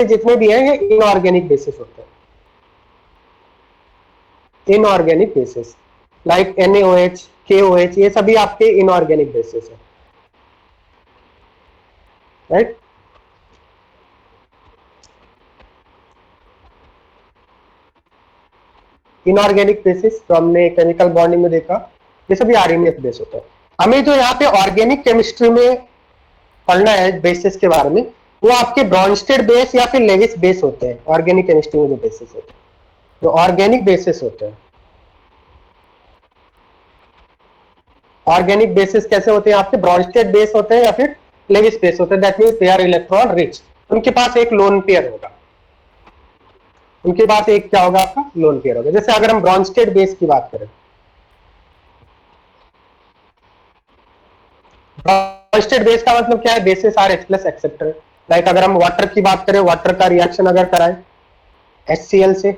जितने भी हैं ये इनऑर्गेनिक बेसिस होते हैं, inorganic basis like NaOH, KOH, ये सभी आपके इनऑर्गेनिक बेसिस है, राइट। इनऑर्गेनिक बेसिस तो हमने केमिकल बॉन्डिंग में देखा, ये सभी RNF बेस होता है। हमें जो यहाँ पे ऑर्गेनिक केमिस्ट्री में पढ़ना है बेसिस के बारे में, वो आपके ब्रॉन्स्टेड बेस या फिर लेविस बेस होते हैं। ऑर्गेनिक केमिस्ट्री में जो बेसिस होते हैं, जो ऑर्गेनिक बेसिस होते हैं, ऑर्गेनिक बेसिस कैसे होते हैं आपके, ब्रॉन्स्टेड बेस होते हैं या फिर लेविस बेस होते हैं। That means they are electron rich, उनके पास एक लोन पेयर होगा, उनके पास एक क्या होगा आपका, लोन पेयर होगा। जैसे अगर हम ब्रॉन्स्टेड बेस की बात करें, ब्रॉन्स्टेड बेस का मतलब क्या है, bases are H+ acceptor. Like अगर हम वाटर की बात करें, वाटर का रिएक्शन अगर कराएं HCl से,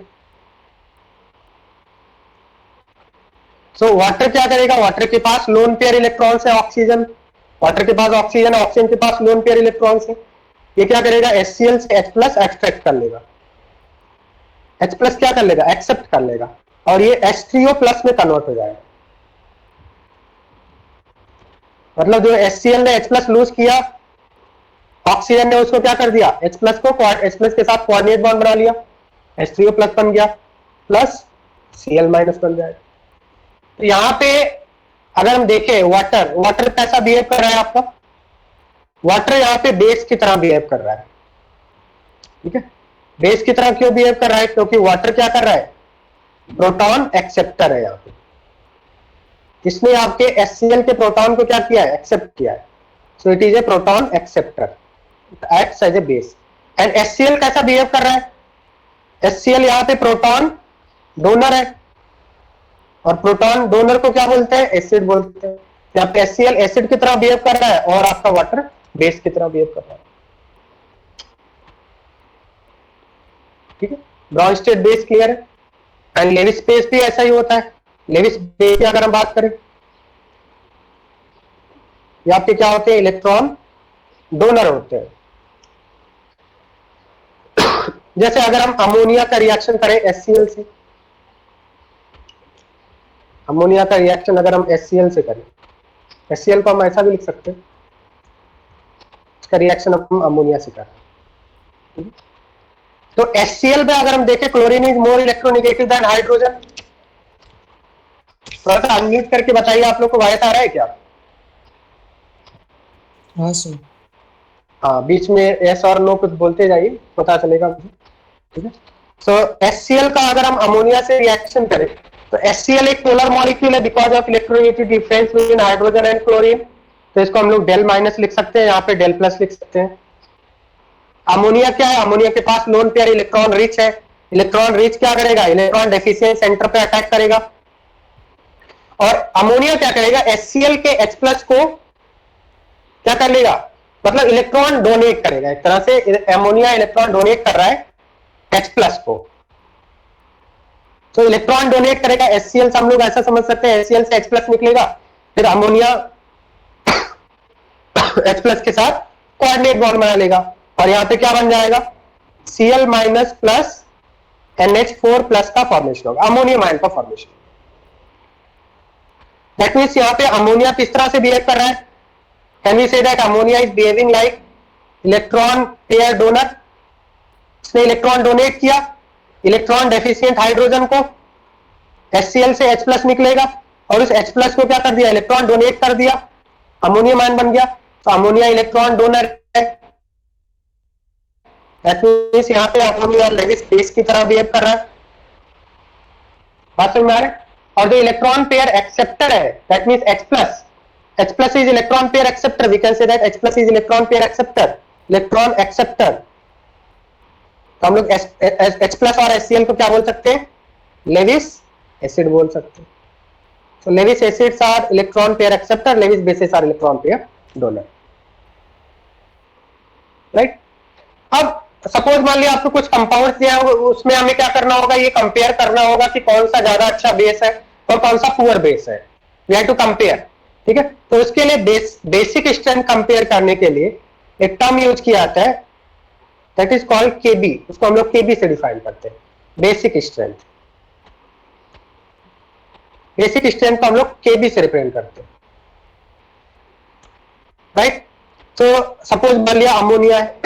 तो वाटर क्या करेगा, वाटर के पास लोन पेयर इलेक्ट्रॉन है ऑक्सीजन, वाटर के पास ऑक्सीजन है, ऑक्सीजन के पास लोन पेयर इलेक्ट्रॉन है। ये क्या करेगा, HCl से H+ एक्सट्रैक्ट कर लेगा, H+ क्या कर लेगा, एक्सेप्ट कर लेगा, और ये H3O+ में कन्वर्ट हो जाएगा। मतलब जो HCl ने H+ लूज किया, ऑक्सीजन ने उसको क्या कर दिया, H+ को H+ के साथ कोऑर्डिनेट बॉन्ड बना लिया, H3O+ बन गया, प्लस Cl- बन जाएगा। तो यहां पे अगर हम देखें वाटर, वाटर कैसा बिहेव कर रहा है आपका, वाटर यहां पे बेस की तरह बिहेव कर रहा है, ठीक है। बेस की तरह क्यों बिहेव कर रहा है, क्योंकि वाटर क्या कर रहा है, प्रोटॉन एक्सेप्टर है। यहां पे इसने आपके HCl के प्रोटॉन को क्या किया है, एक्सेप्ट किया है। So it is a proton acceptor, acts as a base. And HCl कैसा बिहेव कर रहा है, HCl यहां पे प्रोटॉन डोनर है, और प्रोटॉन डोनर को क्या बोलते हैं, एसिड बोलते हैं। यहाँ पे HCl एसिड की तरह बिहेव कर रहा है, और आपका वाटर बेस की तरह बिहेव कर रहा है, ठीक है। ब्रॉन्स्टेड बेस क्लियर है। एंड लेविस बेस भी ऐसा ही होता है। लेविस बेस की अगर हम बात करें, ये आपके क्या होते हैं, इलेक्ट्रॉन डोनर होते हैं। जैसे अगर हम अमोनिया का रिएक्शन करें HCl से, अमोनिया का रिएक्शन अगर हम HCl से करें, HCl को हम ऐसा भी लिख सकते हैं, इसका रिएक्शन हम अमोनिया से कर रहे हैं। तो HCl में अगर हम देखें, chlorine is more electronegative than hydrogen. थोड़ा सा अनम्यूट करके बताइए, आप लोग को वायस आ रहा है क्या? हाँ सर। हाँ, बीच में एस और नो कुछ बोलते जाइए, पता चलेगा, ठीक है। सो HCl का अगर हम अमोनिया से रिएक्शन करें, तो HCl एक पोलर मॉलिक्यूल है because of electronegative difference between hydrogen and chlorine. तो इसको हम लोग del- लिख सकते हैं, यहाँ पे del+ लिख सकते हैं। अमोनिया क्या है, अमोनिया के पास लोन पेयर इलेक्ट्रॉन रिच है। इलेक्ट्रॉन रिच क्या करेगा, इलेक्ट्रॉन डेफिशिएंट सेंटर पे अटैक करेगा। और अमोनिया क्या करेगा, HCl के H+ को क्या कर लेगा, मतलब इलेक्ट्रॉन डोनेट करेगा। एक तरह से अमोनिया इलेक्ट्रॉन डोनेट कर रहा है H+ को, तो इलेक्ट्रॉन डोनेट करेगा HCl से। हम लोग ऐसा समझ सकते हैं, HCl से H+ निकलेगा, फिर अमोनिया H+ के साथ कोऑर्डिनेट बॉन्ड बना लेगा, और यहां पे क्या बन जाएगा, Cl- प्लस NH4+ का फॉर्मेशन होगा, अमोनियम आयन का फॉर्मेशन। दैट मींस यहां पे अमोनिया किस तरह से बिहेव कर रहा है, can we say that ammonia is behaving like electron pair donor. इसने इलेक्ट्रॉन डोनेट किया इलेक्ट्रॉन डेफिशिएंट हाइड्रोजन को, HCl से H+ निकलेगा, और उस H+ को क्या कर दिया, इलेक्ट्रॉन डोनेट कर दिया, अमोनियम आयन बन गया। तो अमोनिया इलेक्ट्रॉन डोनर है, दैट मींस यहां पे अमोनिया लेविस बेस की तरह बिहेव कर रहा है। बात समझ में आ रहा है? और जो इलेक्ट्रॉन पेयर एक्सेप्टर है, that means H+ is electron pair acceptor, we can say that H+ is electron pair acceptor, electron acceptor. तो हम लोग H+ और HCl को क्या बोल सकते हैं, लेविस एसिड बोल सकते हैं। So Lewis acids are electron pair acceptor, Lewis bases are electron pair donor, right? अब सपोज मान लिया आपको कुछ कंपाउंड्स दिया है, उसमें हमें क्या करना होगा, ये कंपेयर करना होगा कि कौन सा ज्यादा अच्छा बेस है और कौन सा पुअर बेस है। वी हैव टू कंपेयर, ठीक है। तो उसके लिए बेसिक स्ट्रेंथ कंपेयर करने के लिए एक टर्म यूज किया जाता है दैट इज कॉल्ड केबी, उसको हम लोग केबी से डिफाइन करते हैं, बेसिक स्ट्रेंथ। बेसिक स्ट्रेंथ को हम लोग केबी से रिप्रेजेंट करते हैं, राइट। तो सपोज मान लिया अमोनिया है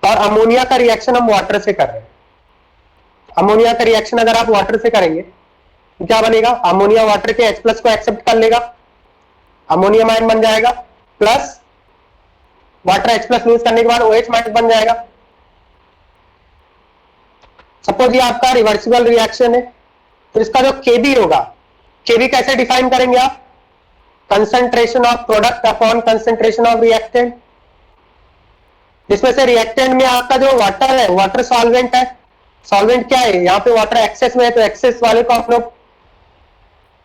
और अमोनिया का रिएक्शन हम वाटर से कर रहे हैं। अमोनिया का रिएक्शन अगर आप वाटर से करेंगे तो क्या बनेगा, अमोनिया वाटर के H प्लस को एक्सेप्ट कर लेगा, अमोनियम आयन बन जाएगा, plus water H plus lose करने के बाद OH माइनस बन जाएगा। सपोज ये आपका रिवर्सिबल रिएक्शन है, तो इसका जो केबी होगा, केबी कैसे डिफाइन करेंगे आप, concentration of product upon concentration of reactant. जिसमें से रिएक्टेंट में आपका जो वाटर है, वाटर सॉल्वेंट है, सॉल्वेंट क्या है, यहाँ पे वाटर एक्सेस में है, तो एक्सेस वाले को आप लोग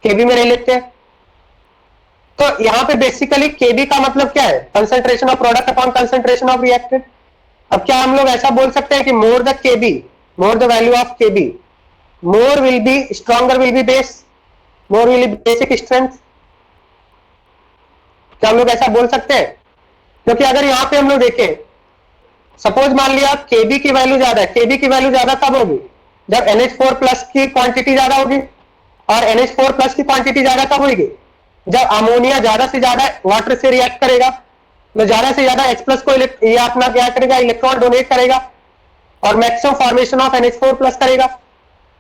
केबी में ले लेते हैं। तो यहाँ पे बेसिकली केबी का मतलब क्या है, concentration of product upon concentration of reactant. अब क्या हम लोग ऐसा बोल सकते हैं कि more the KB, more the value of Kb, more will B stronger will be base, more will be basic strength. क्या हम लोग ऐसा बोल सकते हैं? क्योंकि अगर यहां पे हम लोग देखें, सपोज मान लिया केबी की वैल्यू ज्यादा है, केबी की वैल्यू ज्यादा कब होगी, जब NH4 प्लस की क्वांटिटी ज्यादा होगी। और NH4 प्लस की क्वांटिटी ज्यादा कब होगी, जब अमोनिया ज्यादा से ज्यादा वाटर से रिएक्ट करेगा, तो ज्यादा से ज्यादा H प्लस को ये अपना क्या करेगा, इलेक्ट्रॉन डोनेट करेगा और maximum formation of NH4 plus करेगा।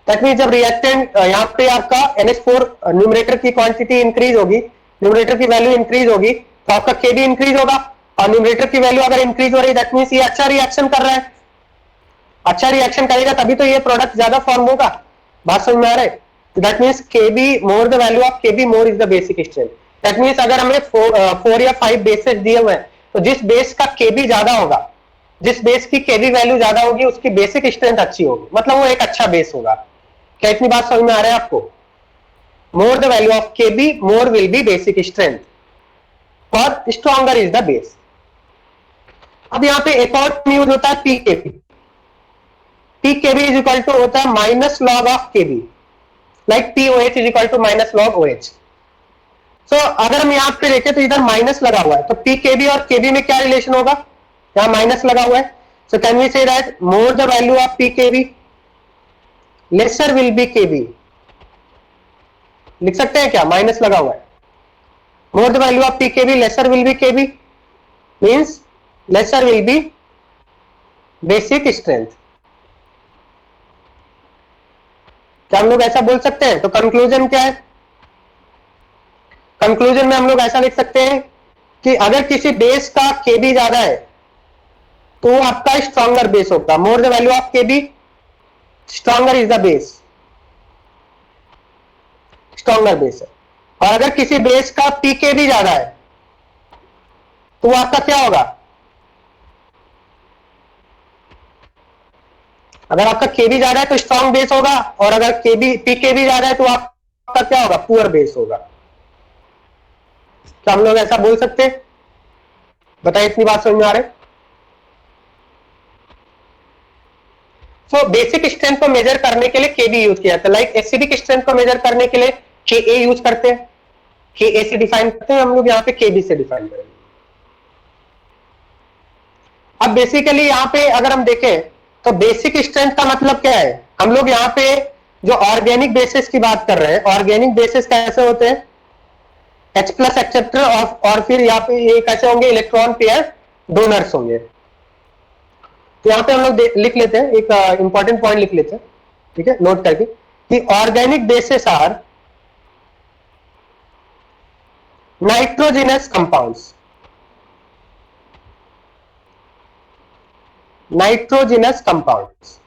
दैट मीन जब रिएक्टेंट यहाँ पे आपका NH4 न्यूमरेटर की क्वांटिटी इंक्रीज होगी, न्यूमरेटर की वैल्यू इंक्रीज होगी, तो आपका केबी इंक्रीज होगा। और न्यूमरेटर की वैल्यू अगर इंक्रीज हो रही है, दैट मींस ये अच्छा रिएक्शन कर रहा है, अच्छा रिएक्शन करेगा तभी तो ये प्रोडक्ट ज्यादा फॉर्म होगा। बात समझ में आ रहा है? That means KB more the value of Kb more is the basic strength. That means अगर हमें 4 या 5 बेसेस दिए हुए हैं, तो जिस बेस का केबी ज्यादा होगा, जिस बेस की केबी वैल्यू ज्यादा होगी, उसकी बेसिक स्ट्रेंथ अच्छी होगी, मतलब वो एक अच्छा बेस होगा। क्या इतनी बात समझ में आ रहा है आपको? More the value of Kb more will be basic strength और स्ट्रॉन्गर इज द बेस। अब यहां पे एक और यूज होता है pKb. PKb is equal to होता है minus log of Kb, like POH is equal to minus log OH। So अगर हम यहां पे देखें तो इधर माइनस लगा हुआ है, तो पीकेबी और केबी में क्या रिलेशन होगा, यहां माइनस लगा हुआ है। So can we say that more the value of pKb lesser will be Kb. लिख सकते हैं क्या, माइनस लगा हुआ है, more the value of pKb lesser will be Kb means lesser will be basic strength. क्या हम लोग ऐसा बोल सकते हैं? तो कंक्लूजन क्या है, कंक्लूजन में हम लोग ऐसा लिख सकते हैं कि अगर किसी बेस का केबी ज्यादा है तो वो आपका स्ट्रॉन्गर बेस होगा। मोर the value of KB stronger is the base, stronger base है। और अगर किसी बेस का पीकेबी ज्यादा है तो वो आपका क्या होगा, अगर आपका केबी ज्यादा है तो स्ट्रॉन्ग बेस होगा, और अगर केबी पीकेबी ज्यादा है तो आपका क्या होगा, पुअर बेस होगा। क्या हम लोग ऐसा बोल सकते हैं? बताइए, इतनी बात समझ में आ रही? तो बेसिक स्ट्रेंथ को मेजर करने के लिए केबी यूज किया जाता है। लाइक एसिडिक स्ट्रेंथ को मेजर करने के लिए Ka यूज करते हैं, Ka से डिफाइन करते हैं, हम लोग यहाँ पे केबी से डिफाइन करेंगे। अब बेसिकली यहाँ पे अगर हम देखें तो बेसिक स्ट्रेंथ का मतलब क्या है, हम लोग यहाँ पे जो ऑर्गेनिक बेसिस की बात कर रहे हैं, ऑर्गेनिक बेसिस कैसे होते हैं, H प्लस एक्सेप्टर और फिर यहाँ पे ये कैसे होंगे, इलेक्ट्रॉन पेयर डोनर्स होंगे। तो यहाँ पे हम लोग लिख लेते हैं, एक इंपॉर्टेंट पॉइंट लिख लेते हैं, ठीक है, नोट करके, कि organic bases are nitrogenous compounds. Nitrogenous compounds,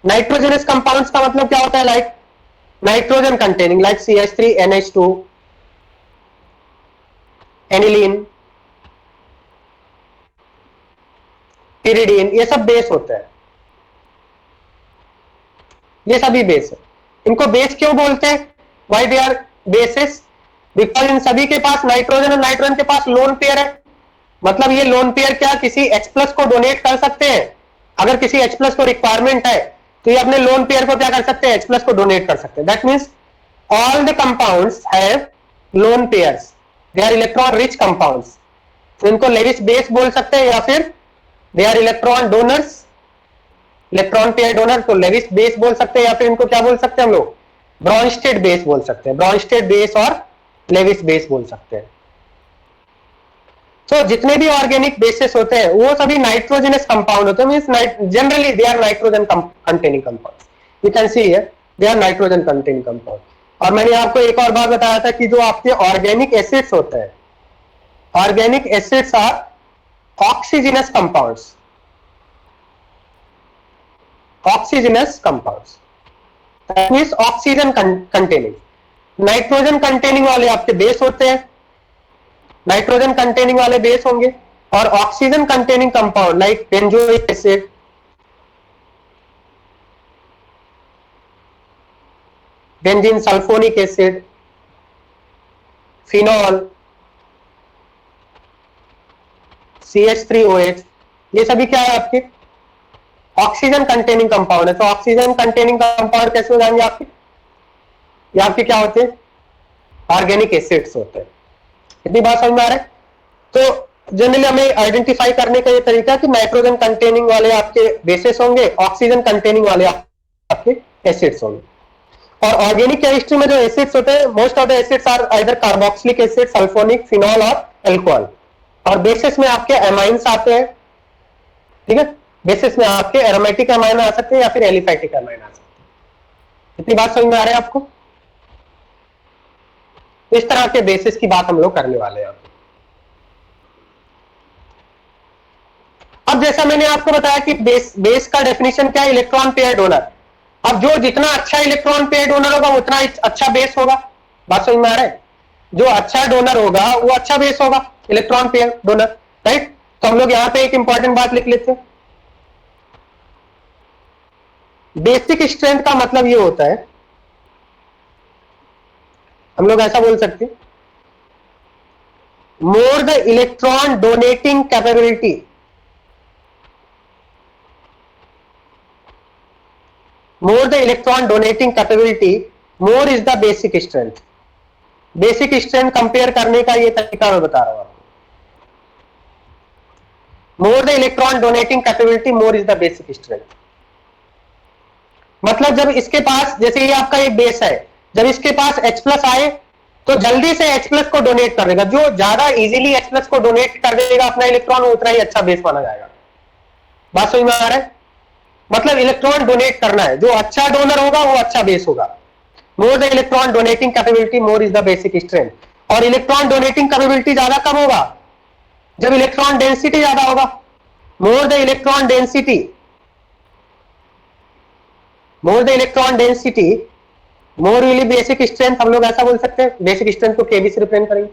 nitrogenous compounds का मतलब क्या होता है, like nitrogen containing, like CH3, NH2, aniline, pyridine, ये सब बेस होते हैं, ये सभी बेस है। इनको बेस क्यों बोलते हैं, why they are bases, because इन सभी के पास नाइट्रोजन और नाइट्रोजन के पास लोन पेयर है। मतलब ये लोन पेयर क्या किसी H प्लस को डोनेट कर सकते हैं, अगर किसी H प्लस को रिक्वायरमेंट है तो ये अपने लोन पेयर को क्या कर सकते हैं, H प्लस को डोनेट कर सकते हैं। That means all the compounds have lone pairs, they are electron rich compounds. तो इनको लेविस बेस बोल सकते हैं या फिर they are electron donors, electron pair donor, तो लेविस बेस बोल सकते हैं या फिर इनको क्या बोल सकते हैं हम लोग, ब्रॉन्स्टेड बेस बोल सकते हैं, ब्रॉन्स्टेड बेस और लेविस बेस बोल सकते हैं। तो जितने भी ऑर्गेनिक बेसिस होते हैं वो सभी नाइट्रोजनस कंपाउंड होते हैं, means generally they are nitrogen containing compounds, you can see here they are nitrogen containing compound. और मैंने आपको एक और बात बताया था कि जो आपके ऑर्गेनिक एसिड्स होते हैं, organic acids are oxygenous compounds, oxygenous compounds, that means oxygen containing. Nitrogen containing वाले आपके बेस होते हैं, नाइट्रोजन कंटेनिंग वाले बेस होंगे, और oxygen containing compound like benzoic acid, benzene sulphonic acid, phenol, CH3OH, ये सभी क्या है आपके ऑक्सीजन कंटेनिंग कंपाउंड है। तो ऑक्सीजन कंटेनिंग कंपाउंड कैसे हो जाएंगे आपके, ये आपके क्या होते हैं, ऑर्गेनिक एसिड्स होते हैं। इतनी बात समझ में आ रहा है। तो जनरली हमें आइडेंटिफाई करने का ये तरीका है कि नाइट्रोजन कंटेनिंग वाले आपके बेसिस होंगे, ऑक्सीजन कंटेनिंग वाले आपके एसिड्स होंगे। और ऑर्गेनिक केमिस्ट्री में जो एसिड्स होते हैं, most of the acids are either carboxylic acid, sulphonic, phenol और अल्कोहल। और बेसिस में आपके एमाइंस आते हैं, ठीक है, बेसिस में आपके एरोमेटिक एमाइन आ सकते हैं या फिर एलिफैटिक एमाइन आ सकते हैं। इतनी बात समझ में आ रही है आपको। इस तरह के बेसिस की बात हम लोग करने वाले हैं। अब जैसा मैंने आपको बताया कि बेस का डेफिनेशन क्या है, इलेक्ट्रॉन पेयर डोनर। अब जो जितना अच्छा इलेक्ट्रॉन पेयर डोनर होगा उतना अच्छा बेस होगा। बात समझ में आ रहा है, जो अच्छा डोनर होगा वो अच्छा बेस होगा, इलेक्ट्रॉन पेयर डोनर, राइट। तो हम लोग यहां पे एक इंपॉर्टेंट बात लिख लेते हैं। बेसिक स्ट्रेंथ का मतलब ये होता है, हम लोग ऐसा बोल सकते हैं, more the electron donating capability, more the electron donating capability, more is the basic strength। Basic strength compare करने का ये तरीका मैं बता रहा हूं आपको। More the electron donating capability, more is the basic strength. मतलब जब इसके पास, जैसे ये आपका एक बेस है, जब इसके पास H+ आए तो जल्दी से H+ को डोनेट कर देगा। जो ज्यादा इजीली H+ को डोनेट कर देगा अपना इलेक्ट्रॉन, उतना ही अच्छा बेस माना जाएगा। बात समझ में आ रहा है, मतलब इलेक्ट्रॉन डोनेट करना है, जो अच्छा डोनर होगा वो अच्छा बेस होगा। More the electron donating capability, more is the basic strength. और इलेक्ट्रॉन डोनेटिंग कैपेबिलिटी ज्यादा कब होगा, जब इलेक्ट्रॉन डेंसिटी ज्यादा होगा। More the electron density, more the electron density, more will basic strength. हम लोग ऐसा बोल सकते हैं, बेसिक स्ट्रेंथ को केबी से रिप्रेजेंट करेंगे।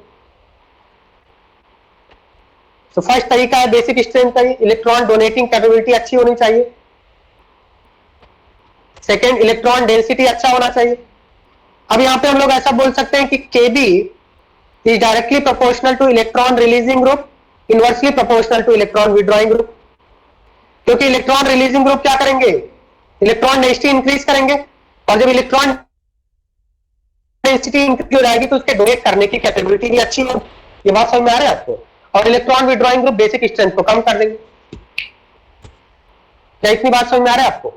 तो फर्स्ट तरीका है बेसिक स्ट्रेंथ का, इलेक्ट्रॉन डोनेटिंग कैपेबिलिटी अच्छी होनी चाहिए। सेकेंड, इलेक्ट्रॉन डेंसिटी अच्छा होना चाहिए। अब यहां पे हम लोग ऐसा बोल सकते हैं कि Kb is directly proportional to electron releasing group, inversely proportional to electron withdrawing group. क्योंकि इलेक्ट्रॉन रिलीजिंग ग्रुप क्या करेंगे, इलेक्ट्रॉन डेंसिटी इंक्रीज करेंगे, और जब इलेक्ट्रॉन डेंसिटी इंक्रीज हो जाएगी तो उसके डोनेट करने की कैपेबिलिटी भी अच्छी होगी। ये बात समझ में आ रहा है आपको। और electron withdrawing group basic strength को कम कर देंगे। क्या इतनी बात समझ में आ रहा है आपको।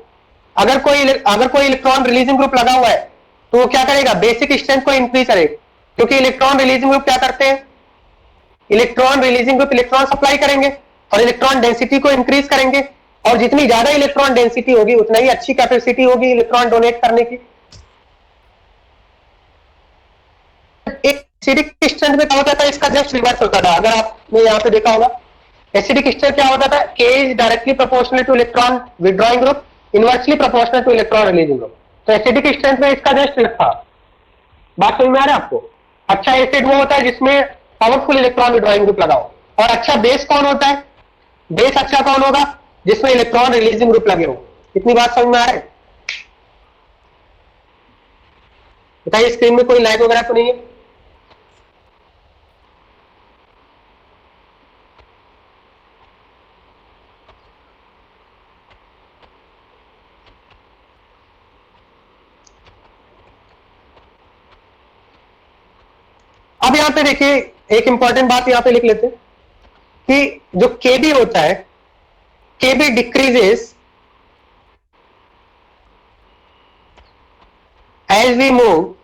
अगर कोई इलेक्ट्रॉन रिलीजिंग ग्रुप लगा हुआ है तो वो क्या करेगा, बेसिक स्ट्रेंथ को इंक्रीज करेगा। क्योंकि इलेक्ट्रॉन रिलीजिंग ग्रुप क्या करते हैं, electron releasing group electron supply करेंगे और इलेक्ट्रॉन डेंसिटी को इंक्रीज करेंगे। और जितनी ज्यादा इलेक्ट्रॉन डेंसिटी होगी उतना ही अच्छी कैपेसिटी होगी इलेक्ट्रॉन डोनेट करने की। एसिडिक स्ट्रेंथ में क्या होता था, इसका जस्ट रिवर्स होता था। अगर आपने यहां पे देखा होगा, एसिडिक स्ट्रेंथ क्या होता था, K is directly proportional to electron withdrawing group, inversely proportional to electron releasing group. तो एसिडिक स्ट्रेंथ में इसका जस्ट था। बात समझ में आ रहा है आपको। अच्छा एसिड वो होता है जिसमें पावरफुल इलेक्ट्रॉन विड्रॉइंग ग्रुप लगाओ। और अच्छा बेस कौन होता है, बेस अच्छा कौन होगा, जिसमें इलेक्ट्रॉन रिलीजिंग ग्रुप लगे हो। इतनी बात समझ में आ रहा है। बताइए स्क्रीन में कोई लाइक वगैरह तो नहीं है। अब यहां पे देखिए एक इंपॉर्टेंट बात यहां पे लिख लेते हैं कि जो केबी होता है, Kb decreases as we move.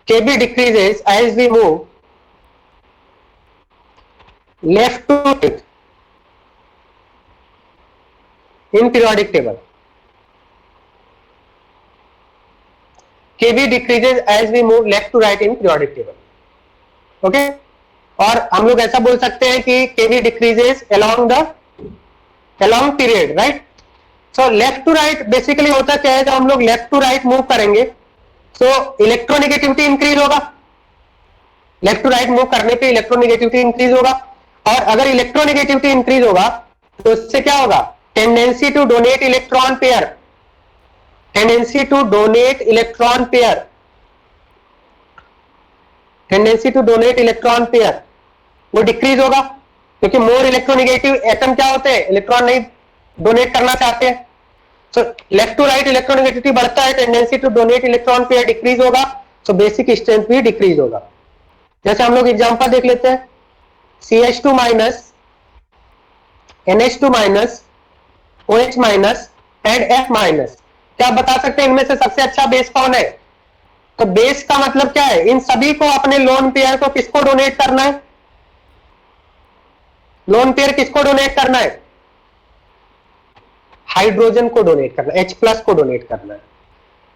Kb decreases as we move left to right in periodic table. Kb decreases as we move left to right in periodic table. Okay और हम लोग ऐसा बोल सकते हैं कि Kb decreases along period, right. So left to right basically होता क्या है, जब हम लोग लेफ्ट टू राइट मूव करेंगे तो इलेक्ट्रोनेगेटिविटी इंक्रीज होगा. लेफ्ट टू राइट मूव करने पे इलेक्ट्रोनेगेटिविटी इंक्रीज होगा, और अगर इलेक्ट्रोनेगेटिविटी इंक्रीज होगा तो उससे क्या होगा, tendency to donate electron pair, tendency to donate electron pair, tendency to donate electron pair वो डिक्रीज होगा, क्योंकि मोर इलेक्ट्रोनेगेटिव एटम क्या होते हैं, इलेक्ट्रॉन नहीं डोनेट करना चाहते हैं. So left to right electronegativity बढ़ता है, tendency to donate electron pair decrease होगा, सो बेसिक स्ट्रेंथ भी डिक्रीज होगा. जैसे हम लोग एग्जांपल देख लेते हैं, CH2 minus, NH2 minus, OH minus and F minus. क्या आप बता सकते हैं इनमें से सबसे अच्छा बेस कौन है? तो बेस का मतलब क्या है, इन सभी को अपने लोन पेयर को किसको डोनेट करना है, लोन पेयर किसको डोनेट करना है, हाइड्रोजन को डोनेट करना है, H+ को डोनेट करना है.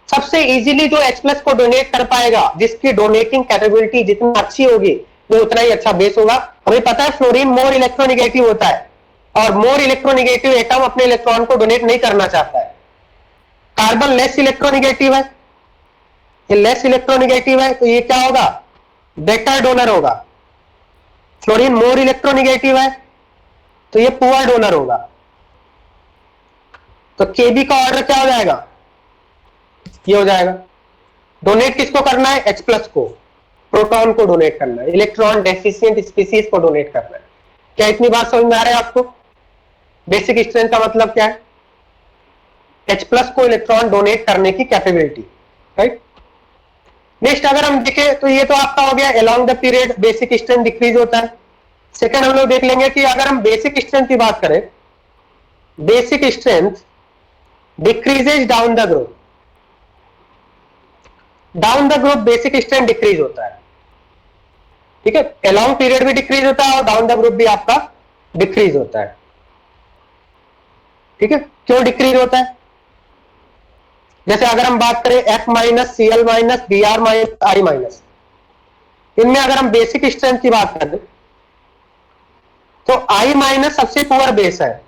सबसे इजीली जो H+ को डोनेट कर पाएगा, जिसकी डोनेटिंग कैपेबिलिटी जितना अच्छी होगी वो उतना ही अच्छा बेस होगा. हमें पता है फ्लोरीन मोर इलेक्ट्रोनेगेटिव होता है, और मोर इलेक्ट्रोनेगेटिव एटम अपने इलेक्ट्रॉन को डोनेट नहीं करना चाहता है. कार्बन लेस इलेक्ट्रोनेगेटिव है, ये लेस इलेक्ट्रोनेगेटिव है, तो ये क्या होगा, बेटर डोनर होगा. फ्लोरीन मोर इलेक्ट्रोनेगेटिव है तो ये पुअर डोनर होगा. तो Kb का ऑर्डर क्या हो जाएगा, ये हो जाएगा. डोनेट किसको करना है, H+ को, प्रोटॉन को डोनेट करना है, इलेक्ट्रॉन डेफिशिएंट स्पीसीज को डोनेट करना है. क्या इतनी बात समझ में आ रहा है आपको? बेसिक स्ट्रेंथ का मतलब क्या है, H+ को इलेक्ट्रॉन डोनेट करने की कैपेबिलिटी, राइट. नेक्स्ट अगर हम देखें तो ये तो आपका हो गया along the period basic strength decrease होता है. सेकंड हम लोग देख लेंगे कि अगर हम बेसिक स्ट्रेंथ की बात करें, basic strength decreases down the group, down the group basic strength decrease होता है. ठीक है, अलोंग पीरियड भी डिक्रीज होता है और डाउन द ग्रुप भी आपका डिक्रीज होता है. ठीक है, क्यों डिक्रीज होता है? जैसे अगर हम बात करें F minus, Cl minus, Br minus, I minus, इनमें अगर हम बेसिक स्ट्रेंथ की बात करें तो I माइनस सबसे पुअर बेस है,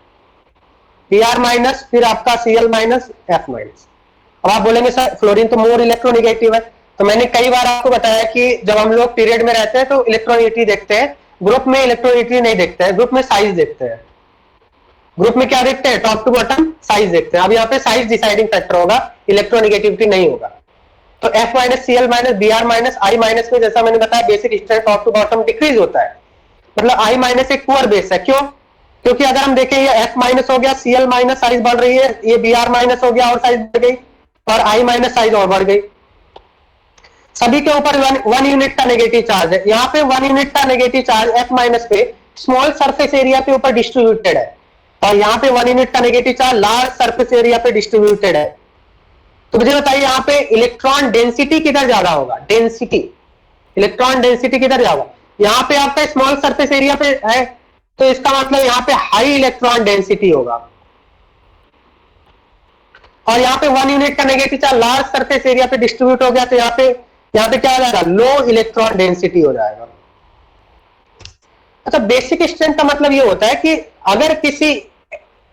Br माइनस, फिर आपका Cl माइनस, F माइनस. अब आप बोलेंगे सर फ्लोरीन तो मोर इलेक्ट्रोनेगेटिव है, तो मैंने कई बार आपको बताया कि जब हम लोग पीरियड में रहते हैं तो इलेक्ट्रोनेगेटिविटी देखते हैं, ग्रुप में इलेक्ट्रोनेगेटिविटी नहीं देखते हैं, ग्रुप में साइज देखते हैं. ग्रुप में क्या देखते हैं, टॉप टू बॉटम साइज देखते हैं. अब यहाँ पे साइज डिसाइडिंग फैक्टर होगा, इलेक्ट्रोनेगेटिविटी नहीं होगा. तो F minus, Cl minus, Br minus, I minus में जैसा मैंने बताया basic strength top to bottom decrease होता है. मतलब I माइनस एक पुअर बेस है. क्यों? क्योंकि अगर हम देखें ये F माइनस हो गया, Cl माइनस साइज बढ़ रही है, ये Br माइनस हो गया और साइज बढ़ गई, और I माइनस साइज और बढ़ गई. सभी के ऊपर 1 यूनिट का नेगेटिव चार्ज है. यहाँ पे 1 यूनिट का नेगेटिव चार्ज F माइनस पे स्मॉल सरफेस एरिया पे ऊपर डिस्ट्रीब्यूटेड है, और यहाँ पे 1 यूनिट का negative charge large surface area पे डिस्ट्रीब्यूटेड है. तो मुझे बताइए यहाँ पे इलेक्ट्रॉन डेंसिटी किधर ज्यादा होगा, डेंसिटी, इलेक्ट्रॉन डेंसिटी किधर ज्यादा, यहाँ पे आपका स्मॉल सरफेस एरिया पे है, तो इसका मतलब यहाँ पे हाई इलेक्ट्रॉन डेंसिटी होगा. और यहाँ पे 1 यूनिट का negative charge large surface area पे डिस्ट्रीब्यूट हो गया, तो यहाँ पे क्या हो जाएगा, लो इलेक्ट्रॉन डेंसिटी हो जाएगा. अच्छा, बेसिक स्ट्रेंथ का मतलब ये होता है कि अगर किसी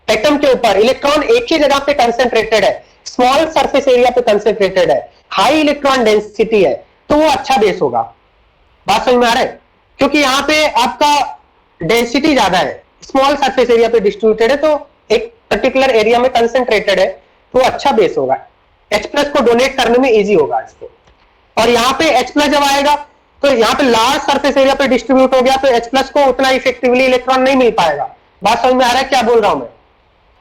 एटम के ऊपर इलेक्ट्रॉन एक ही जगह पे कंसेंट्रेटेड है, स्मॉल सरफेस एरिया पे कंसेंट्रेटेड है, हाई इलेक्ट्रॉन डेंसिटी है, तो वो अच्छा बेस होगा. बात समझ में आ रहा है? क्योंकि यहाँ पे आपका डेंसिटी ज्यादा है, स्मॉल सरफेस एरिया पे डिस्ट्रीब्यूटेड है, तो एक पर्टिकुलर एरिया में कंसेंट्रेटेड है, तो अच्छा बेस होगा. H+ को डोनेट करने में इजी होगा इसको. और यहाँ पे H+ जब आएगा तो यहाँ पे लार्ज सरफेस एरिया पे डिस्ट्रीब्यूट हो गया, तो H+ को उतना इफेक्टिवली इलेक्ट्रॉन नहीं मिल पाएगा. बात समझ में आ रहा है क्या बोल रहा हूं मैं?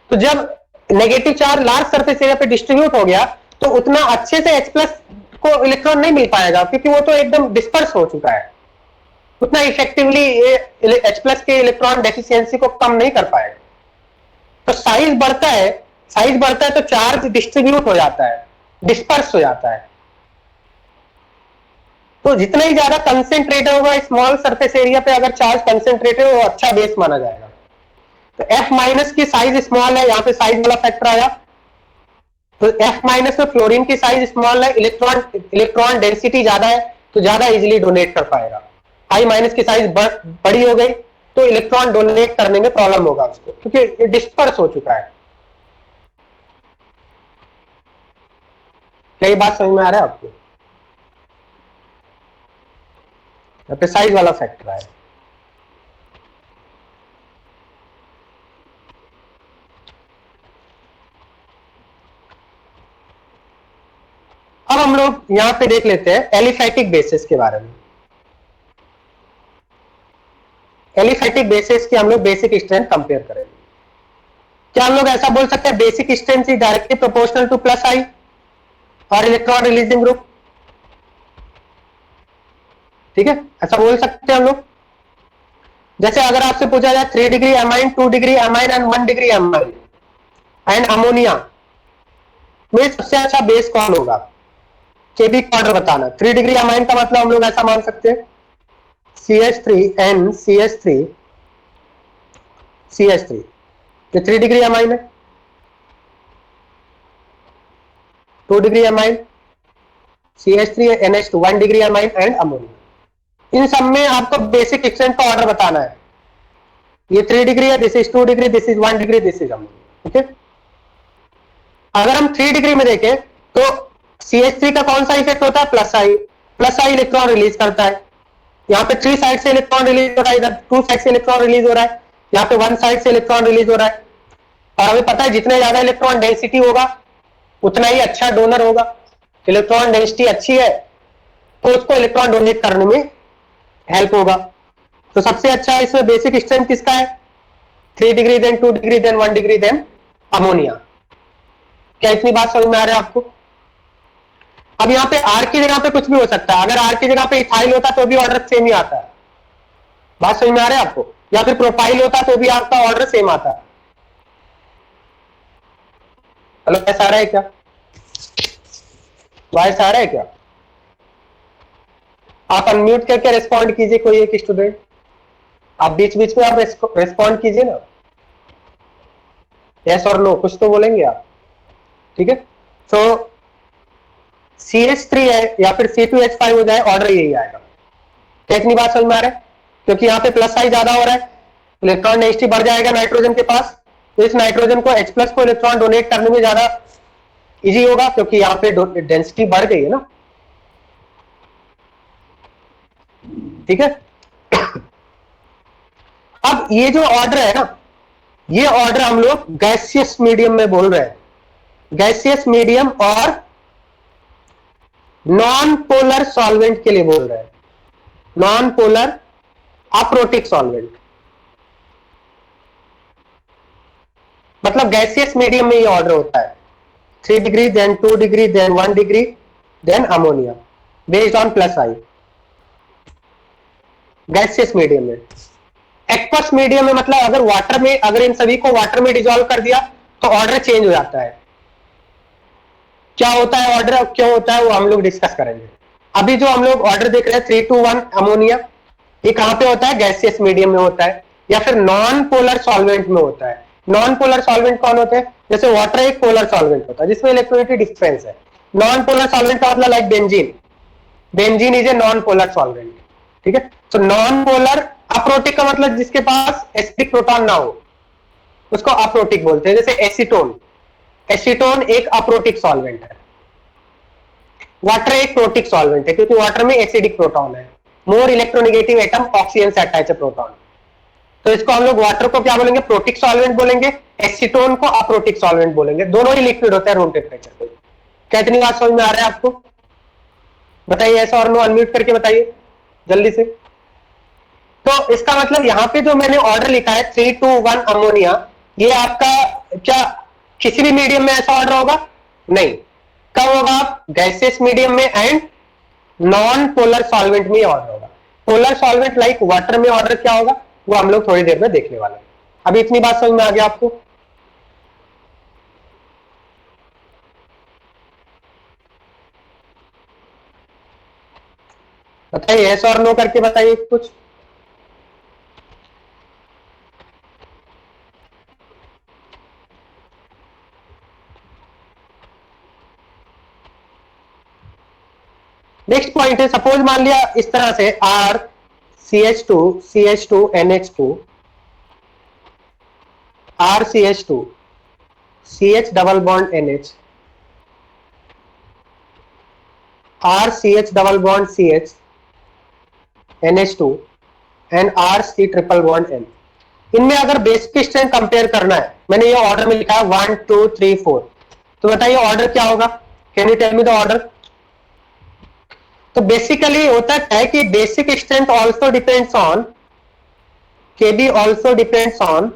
तो जब negative charge large surface area पे डिस्ट्रीब्यूट हो गया तो उतना अच्छे से H+ को इलेक्ट्रॉन नहीं मिल पाएगा, क्योंकि वो तो एकदम डिस्पर्स हो चुका है. उतना इफेक्टिवली ये H+ के इलेक्ट्रॉन डेफिशिएंसी को कम नहीं कर पाएगा। तो साइज बढ़ता है तो चार्ज डिस्ट्रीब्यूट हो जाता है, डिस्पर्स हो जाता है। तो जितना ही ज्यादा कंसेंट्रेटेड होगा स्मॉल सरफेस एरिया पे, अगर चार्ज कंसेंट्रेटेड हो, अच्छा बेस माना जाएगा। तो F- की साइज स्मॉल है, यहां पे साइज वाला फैक्टर आया। तो F- में फ्लोरीन की साइज स्मॉल है, इलेक्ट्रॉन डेंसिटी ज्यादा है, तो ज्यादा इजीली डोनेट कर पाएगा। I- की साइज बड़ी हो गई तो इलेक्ट्रॉन डोनेट करने में प्रॉब्लम होगा उसको, क्योंकि ये डिस्पर्स हो चुका है। क्या ये बात समझ में आ रहा है आपको? यहाँ पे साइज वाला फैक्टर है। अब हम लोग यहां पे देख लेते हैं एलिफैटिक बेसिस के बारे में। एलिफैटिक बेसिस की हम लोग बेसिक स्ट्रेंथ कंपेयर करेंगे। क्या हम लोग ऐसा बोल सकते हैं basic strength is directly proportional to plus I और इलेक्ट्रॉन रिलीजिंग ग्रुप? ठीक है, ऐसा बोल सकते हैं हम लोग। जैसे अगर आपसे पूछा जाए 3 degree amine, 2 degree amine and 1 degree amine and ammonia में सबसे अच्छा बेस कौन होगा, केबी का ऑर्डर बताना। 3 डिग्री एमाइन का मतलब हम लोग ऐसा मान सकते हैं CH3N CH3 CH3, ये 3 डिग्री एमाइन है। 2 degree amine CH3NH2 1 degree amine and ammonia. इन सब में आपको बेसिक स्ट्रेंथ का ऑर्डर बताना है। ये 3 डिग्री है, this is 2 degree, this is 1 degree, this is ammonia. ठीक है, अगर हम 3 डिग्री में देखें तो CH3 का कौन सा इफेक्ट होता है, प्लस आई इलेक्ट्रॉन रिलीज करता है। यहाँ पे 3 साइड से इलेक्ट्रॉन रिलीज हो रहा है, इधर 2 साइड से इलेक्ट्रॉन रिलीज हो रहा है, यहाँ पे 1 साइड से इलेक्ट्रॉन रिलीज हो रहा है। और हमें पता है जितने ज्यादा इलेक्ट्रॉन डेंसिटी होगा उतना ही अच्छा डोनर होगा। इलेक्ट्रॉन डेंसिटी अच्छी है तो उसको इलेक्ट्रॉन डोनेट करने में हेल्प होगा। तो सबसे अच्छा इसमें बेसिक स्ट्रेंथ किसका है, 3 degree then 2 degree then 1 degree then ammonia. क्या इतनी बात समझ में आ रहा है आपको? अब यहाँ पे आर की जगह पे कुछ भी हो सकता है। अगर आर की जगह पे इथाइल होता तो भी ऑर्डर सेम ही आता है। बात समझ में आ रहा है आपको? या फिर प्रोपाइल होता तो भी आपका ऑर्डर सेम आता है। हेलो, ऐसा आ रहा है क्या? वॉइस आ रहा है क्या? आप अनम्यूट करके रिस्पॉन्ड कीजिए, कोई एक स्टूडेंट। आप बीच बीच में आप रिस्पॉन्ड कीजिए ना, यस और नो कुछ तो बोलेंगे आप। ठीक है, तो CH3 है या फिर C2H5 हो जाए, ऑर्डर यही आएगा। क्या इतनी बात समझ में आ रहा है? क्योंकि यहाँ पे प्लस साइज ज्यादा हो रहा है, इलेक्ट्रॉन डेंसिटी बढ़ जाएगा नाइट्रोजन के पास, तो इस नाइट्रोजन को H+ को इलेक्ट्रॉन डोनेट करने में ज्यादा इजी होगा, क्योंकि यहाँ पे डेंसिटी बढ़ गई है ना। ठीक है, अब ये जो ऑर्डर है ना, ये ऑर्डर हम लोग गैसियस मीडियम में बोल रहे हैं। गैसियस मीडियम और नॉन पोलर सॉल्वेंट के लिए बोल रहे हैं। नॉन पोलर अप्रोटिक सॉल्वेंट, मतलब गैसियस मीडियम में ये ऑर्डर होता है 3 degree then 2 degree then 1 degree then ammonia based on plus I. Gaseous medium में। एक्वस मीडियम में मतलब अगर वाटर में, अगर इन सभी को वाटर में डिसॉल्व कर दिया तो ऑर्डर चेंज हो जाता है। क्या होता है ऑर्डर, क्यों होता है, वो हम लोग डिस्कस करेंगे। अभी जो हम लोग ऑर्डर देख रहे हैं 3:1 अमोनिया, ये कहां पे होता है, गैसियस मीडियम में होता है या फिर नॉन पोलर सॉल्वेंट में होता है। नॉन पोलर सॉल्वेंट कौन होते हैं, जैसे वाटर एक पोलर सॉल्वेंट होता है जिसमें इलेक्ट्रोनेगेटिव डिफरेंस है। नॉन पोलर सॉल्वेंट का मतलब like benzene, benzene is a non polar solvent. ठीक है, तो नॉन पोलर अप्रोटिक का मतलब जिसके पास एसिडिक प्रोटॉन ना हो उसको अप्रोटिक बोलते हैं। जैसे एसीटोन, एसीटोन एक अप्रोटिक सॉल्वेंट है। वाटर एक प्रोटिक सॉल्वेंट है क्योंकि वाटर में एसिडिक प्रोटॉन है, मोर इलेक्ट्रोनेगेटिव एटम ऑक्सीजन से अटैच है प्रोटॉन। तो इसको हम लोग वाटर को क्या बोलेंगे, प्रोटिक सॉल्वेंट बोलेंगे, एसीटोन को अप्रोटिक सॉल्वेंट बोलेंगे। दोनों ही लिक्विड होते हैं रूम टेम्परेचर पे। क्या इतनी बात समझ में आ रहा है आपको? बताइए ऐसा और नो, अनम्यूट करके बताइए जल्दी से। तो इसका मतलब यहां पे जो मैंने ऑर्डर लिखा है 3:1 अमोनिया, ये आपका क्या किसी भी मीडियम में ऐसा ऑर्डर होगा? नहीं। कब होगा? गैसियस मीडियम में एंड नॉन पोलर सॉल्वेंट में ऑर्डर होगा। पोलर सॉल्वेंट लाइक वाटर में ऑर्डर क्या होगा वो हम लोग थोड़ी देर में देखने वाले हैं। अभी इतनी बात समझ में आ गया आपको? बताइए, यस और नो करके बताइए कुछ। नेक्स्ट पॉइंट है, सपोज मान लिया इस तरह से R CH2 CH2 NH2 R CH2 CH double bond NH R CH double bond CH NH2 and R C triple bond N। इनमें अगर बेसिक स्ट्रेंथ कंपेयर करना है, मैंने ये ऑर्डर में लिखा है 1 2 3 4, तो बताइए ऑर्डर क्या होगा? Can you tell me the order? तो बेसिकली होता है कि basic strength also depends on KB also depends on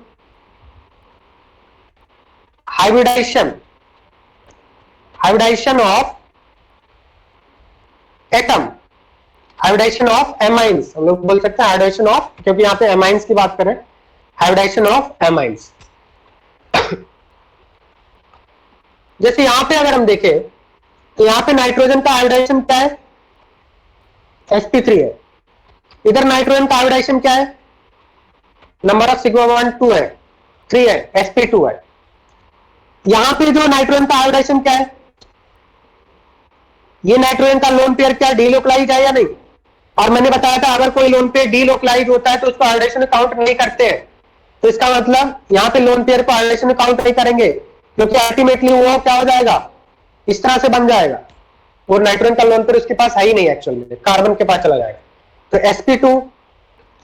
hybridisation of atom, hybridisation of amines, हम लोग बोल सकते हैं हाइब्रिडाइजेशन ऑफ, क्योंकि यहां पे एमाइंस की बात करें, हाइब्रिडाइजेशन ऑफ एमाइंस। जैसे यहां पे अगर हम देखें तो यहां पे नाइट्रोजन का हाइब्रिडाइजेशन क्या है? sp3 है। इधर नाइट्रोजन का हाइब्रिडाइजेशन क्या है? नंबर ऑफ सिग्मा बॉन्ड 2 है, 3 है, sp2 है। यहां पे जो नाइट्रोजन का हाइब्रिडाइजेशन क्या है? ये नाइट्रोजन का लोन पेयर क्या डीलोकलाइज है या नहीं? और मैंने बताया था अगर कोई लोन पेयर डीलोकलाइज होता है तो उसको हाइब्रिडेशन काउंट नहीं करते हैं। तो इसका मतलब यहां पे लोन पेयर को हाइब्रिडेशन काउंट नहीं करेंगे, क्योंकि अल्टीमेटली वो क्या हो जाएगा, इस तरह से बन जाएगा। वो नाइट्रोजन का लोन पेयर उसके पास है ही नहीं, एक्चुअल में कार्बन के पास चला जाएगा। तो sp2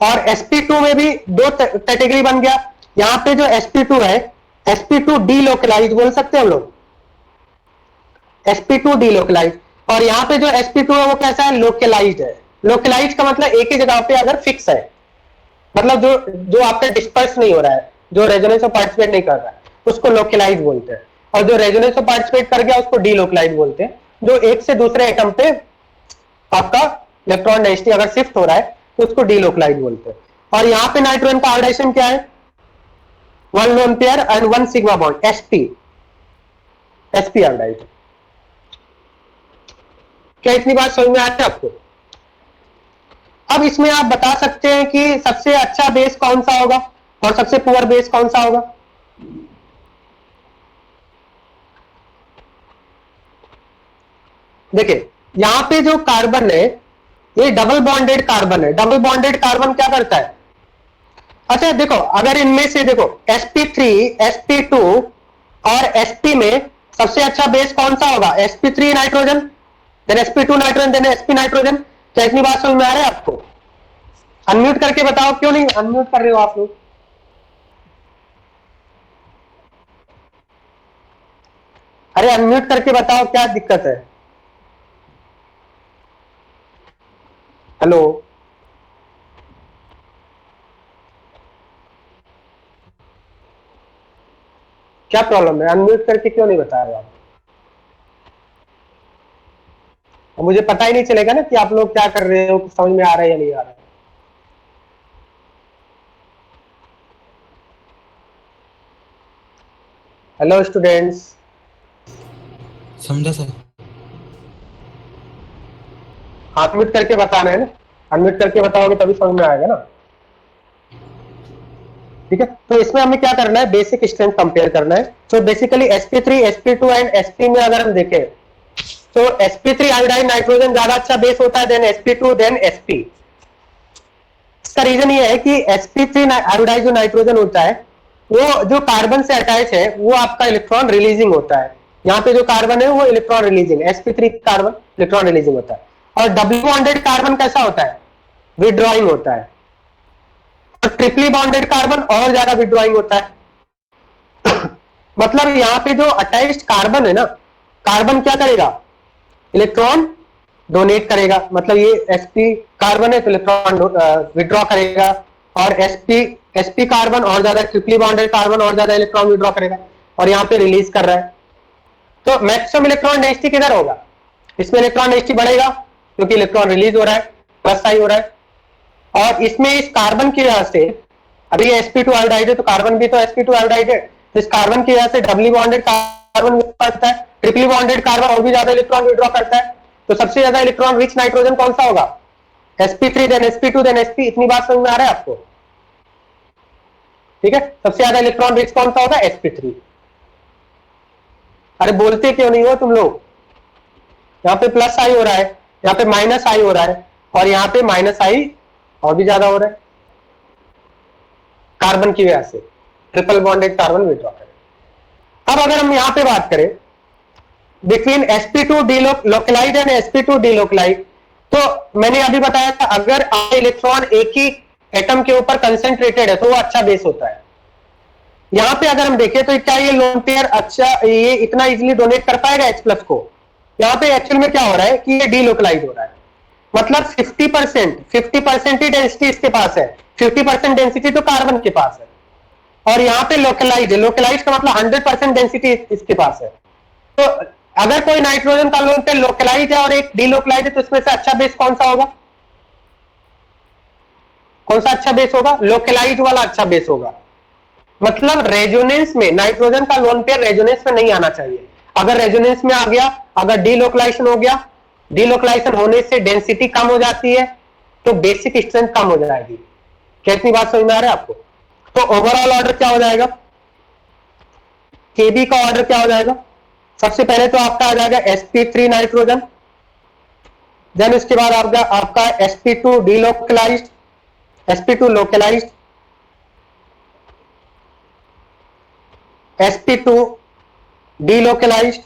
और sp2 में भी दो कैटेगरी बन गया। यहां पे जो sp2 है, sp2 डीलोकलाइज बोल सकते हैं हम लोग, sp2 डीलोकलाइज। और यहां पे जो sp2 है वो कैसा है? लोकलाइज्ड है। लोकलाइज का मतलब एक ही जगह पे अगर फिक्स है, मतलब जो आपका डिस्पर्स नहीं हो रहा है, जो रेजोनेंस में पार्टिसिपेट नहीं कर रहा है, उसको लोकलाइज बोलते हैं। और जो रेजोनेंस में पार्टिसिपेट कर गया उसको डीलोकलाइज बोलते हैं। जो एक से दूसरे एटम पे आपका इलेक्ट्रॉन डेंसिटी अगर शिफ्ट हो रहा है तो उसको डीलोकलाइज बोलते हैं। और यहां पे नाइट्रोजन का हाइब्रिडेशन क्या है? 1 lone pair and 1 sigma bond, sp hybridisation. क्या इतनी बात समझ में आती है आपको? अब इसमें आप बता सकते हैं कि सबसे अच्छा बेस कौन सा होगा और सबसे पुअर बेस कौन सा होगा? देखिए यहां पे जो कार्बन है ये डबल बॉन्डेड कार्बन है। डबल बॉन्डेड कार्बन क्या करता है? अच्छा देखो, अगर इनमें से देखो sp3 sp2 और sp में सबसे अच्छा बेस कौन सा होगा? sp3 nitrogen, then sp2 nitrogen, then sp nitrogen. क्या इतनी बात समझ में आ रहा है आपको? अनम्यूट करके बताओ, क्यों नहीं अनम्यूट कर रहे हो आप लोग? अरे अनम्यूट करके बताओ, क्या दिक्कत है? हेलो, क्या प्रॉब्लम है? अनम्यूट करके क्यों नहीं बता रहे आप? मुझे पता ही नहीं चलेगा ना कि आप लोग क्या कर रहे हो, समझ में आ रहा है या नहीं आ रहा है। हेलो स्टूडेंट्स, समझा सर। अनम्यूट करके बताना है ना, अनम्यूट करके बताओगे तभी समझ में आएगा ना। ठीक है, तो इसमें हमें क्या करना है? बेसिक स्ट्रेंथ कंपेयर करना है। तो basically sp3 sp2 and sp में अगर हम देखें तो sp3 आयोडाइन नाइट्रोजन ज्यादा अच्छा बेस होता है देन sp2 देन sp। इसका रीजन ये है कि sp3 आयोडाइन जो नाइट्रोजन होता है वो जो कार्बन से अटैच है वो आपका इलेक्ट्रॉन रिलीजिंग होता है। यहाँ पे जो कार्बन है वो electron releasing, sp3 carbon electron releasing होता है। और डबल बॉन्डेड कार्बन कैसा होता है? विड्रॉइंग होता है। और ट्रिपली बॉन्डेड कार्बन और ज्यादा विड्रॉइंग होता है। मतलब यहाँ पे जो अटैच्ड कार्बन है ना, कार्बन क्या करेगा? इलेक्ट्रॉन डोनेट करेगा। मतलब ये sp कार्बन है तो इलेक्ट्रॉन विड्रॉ करेगा, और sp कार्बन और ज्यादा, ट्रिपली बॉन्डेड कार्बन और ज्यादा इलेक्ट्रॉन विड्रॉ करेगा, और यहाँ पे रिलीज कर रहा है। तो मैक्सिमम इलेक्ट्रॉन डेंसिटी किधर होगा? इसमें इलेक्ट्रॉन डेंसिटी बढ़ेगा क्योंकि इलेक्ट्रॉन रिलीज हो रहा है, प्लस आई हो रहा है। और इसमें इस कार्बन की वजह से, अभी ये sp2 एल्डाइड है तो कार्बन भी तो sp2 एल्डाइड है, तो इस कार्बन की वजह से डबली बॉन्डेड कार्बन करता है, ट्रिपली बॉन्डेड कार्बन और भी ज्यादा इलेक्ट्रॉन विड्रॉ करता है। तो सबसे ज्यादा इलेक्ट्रॉन रिच नाइट्रोजन कौन सा होगा? sp3 then sp2 then sp। इतनी बात समझ में आ रहा है आपको? ठीक है, सबसे ज्यादा इलेक्ट्रॉन रिच कौन सा होगा? sp3। अरे बोलते क्यों नहीं हो तुम लोग? यहाँ पे प्लस आई हो रहा है, यहाँ पे माइनस आई हो रहा है, और यहाँ पे माइनस आई और भी ज्यादा हो रहा है कार्बन की वजह से, ट्रिपल बॉन्डेड कार्बन विड्रॉ करें। अब अगर हम यहाँ पे बात करें बिटवीन sp2 डीलोकलाइड एंड sp2 डीलोकलाइड, तो मैंने अभी बताया था अगर इलेक्ट्रॉन एक ही एटम के ऊपर कंसेंट्रेटेड है तो वो अच्छा बेस होता है। यहां पे अगर हम देखें तो क्या ये लोन पेयर अच्छा ये इतना इजीली डोनेट कर पाएगा H प्लस को? यहां पे एक्चुअल में क्या हो रहा है कि ये डीलोकलाइज हो रहा है, मतलब 50% ही डेंसिटी इसके पास है, 50% डेंसिटी तो कार्बन के पास है, और यहाँ पे लोकलाइज है, लोकलाइज का मतलब 100% डेंसिटी इसके पास है। तो अगर कोई नाइट्रोजन का लोन पेयर लोकलाइज है और एक डीलोकलाइज है तो इसमें से अच्छा बेस कौन सा होगा? कौन सा अच्छा बेस होगा? लोकलाइज वाला अच्छा बेस होगा। मतलब रेजोनेंस में नाइट्रोजन का लोन पेयर रेजोनेंस में नहीं आना चाहिए। अगर रेजोनेंस में आ गया, अगर डीलोकलाइजेशन हो गया, डीलोकलाइजेशन होने से डेंसिटी कम हो जाती है तो बेसिक स्ट्रेंथ कम हो जाएगी। कितनी बात समझ में आ रहा है आपको? तो ओवरऑल ऑर्डर क्या हो जाएगा? केबी का ऑर्डर क्या हो जाएगा? सबसे पहले तो आपका आ जाएगा sp3 नाइट्रोजन, देन उसके बाद आपका sp2 delocalised, sp2 localised, sp2 delocalised,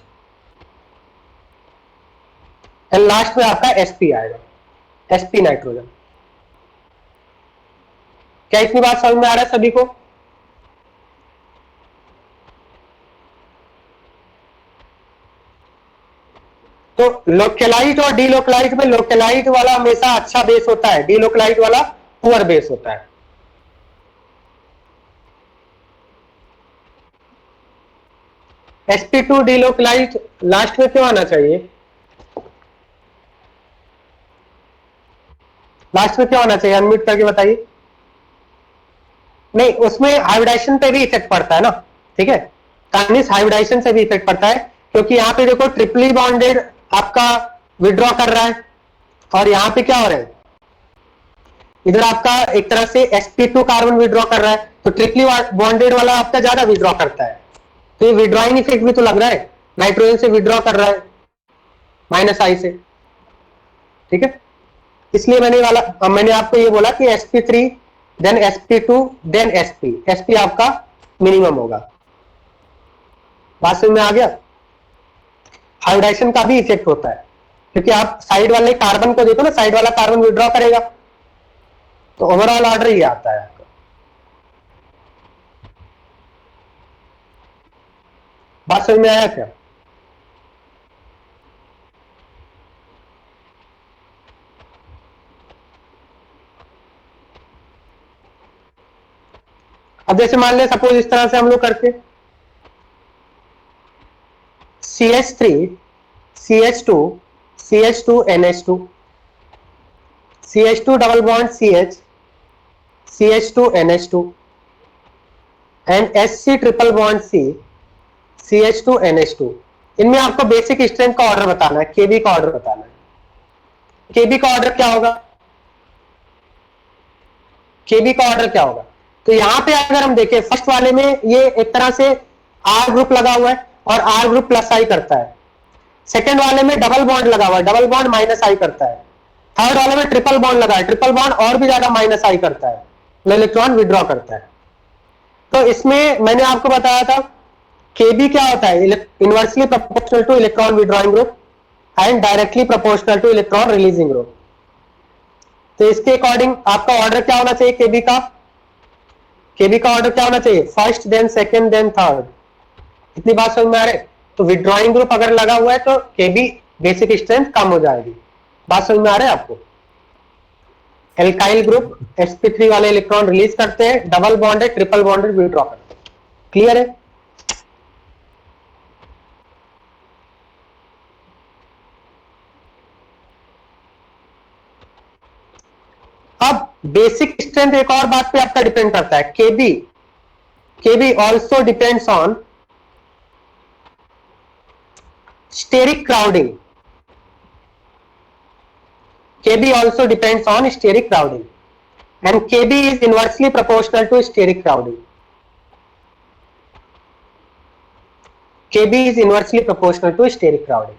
and last में आपका sp आएगा, sp नाइट्रोजन। क्या इतनी बात समझ में आ रहा है सभी को? तो लोकलाइट और डीलोकलाइट में लोकलाइट वाला हमेशा अच्छा बेस होता है, डीलोकलाइट वाला पुअर बेस होता है। sp2 डीलोकलाइट लास्ट में क्यों आना चाहिए? लास्ट में क्यों आना चाहिए? अनम्यूट करके बताइए। नहीं, उसमें हाइब्रिडाइजेशन पे भी इफेक्ट पड़ता है ना, ठीक है, काइनेस हाइब्रिडाइजेशन से भी इफेक्ट पड़ता है, क्योंकि यहाँ पे देखो ट्रिपली बॉन्डेड आपका विड्रॉ कर रहा है, और यहाँ पे क्या हो रहा है, इधर आपका एक तरह से sp2 कार्बन विड्रॉ कर रहा है, तो ट्रिपली बॉन्डेड वाला आपका ज्यादा विड्रॉ करता है, तो ये विड्रॉइंग इफेक्ट भी तो लग रहा है, नाइट्रोजन से विड्रॉ कर रहा है माइनस आई से, ठीक है। इसलिए मैंने आपको ये बोला कि sp3 then sp2 then sp आपका मिनिमम होगा। बात समझ में आ गया? हाइब्रिडाइजेशन का भी इफेक्ट होता है, क्योंकि आप साइड वाले कार्बन को देखो ना, साइड वाला कार्बन विड्रॉ करेगा, तो ओवरऑल ऑर्डर ये आता है आपका। बात समझ में आया क्या? अब जैसे मान ले सपोज इस तरह से हम लोग करते CH3 CH2 CH2 NH2 CH2 double bond CH CH2 NH2 and SC triple bond C CH2 NH2। इनमें आपको बेसिक स्ट्रेंथ का ऑर्डर बताना है, केबी का ऑर्डर बताना है। केबी का ऑर्डर क्या होगा? केबी का ऑर्डर क्या होगा? तो यहां पे अगर हम देखें फर्स्ट वाले में ये एक तरह से आर ग्रुप लगा हुआ है और आर ग्रुप प्लस आई करता है, सेकेंड वाले में डबल बॉन्ड लगा हुआ है, डबल बॉन्ड माइनस आई करता है, थर्ड वाले में ट्रिपल बॉन्ड लगा है, ट्रिपल बॉन्ड और भी ज्यादा माइनस आई करता है, इलेक्ट्रॉन विड्रॉ करता है। तो इसमें मैंने आपको बताया था केबी क्या होता है, inversely proportional to electron withdrawing group and directly proportional to electron releasing group. तो इसके अकॉर्डिंग आपका ऑर्डर क्या होना चाहिए केबी का? केबी का ऑर्डर क्या होना चाहिए? First then second then third. इतनी बात समझ में आ रही है? तो विड्रॉइंग ग्रुप अगर लगा हुआ है तो केबी बेसिक स्ट्रेंथ कम हो जाएगी। बात समझ में आ रहा है आपको? एल्काइल ग्रुप sp3 वाले इलेक्ट्रॉन रिलीज करते हैं, double bonded triple bonded withdraw करते हैं। क्लियर है? अब बेसिक स्ट्रेंथ एक और बात पे आपका डिपेंड करता है, Kb also depends on steric crowding, KB also depends on steric crowding, and KB is inversely proportional to steric crowding. KB is inversely proportional to steric crowding.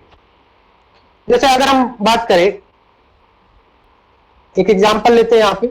जैसे अगर हम बात करें, एक एग्जांपल लेते हैं यहां पे,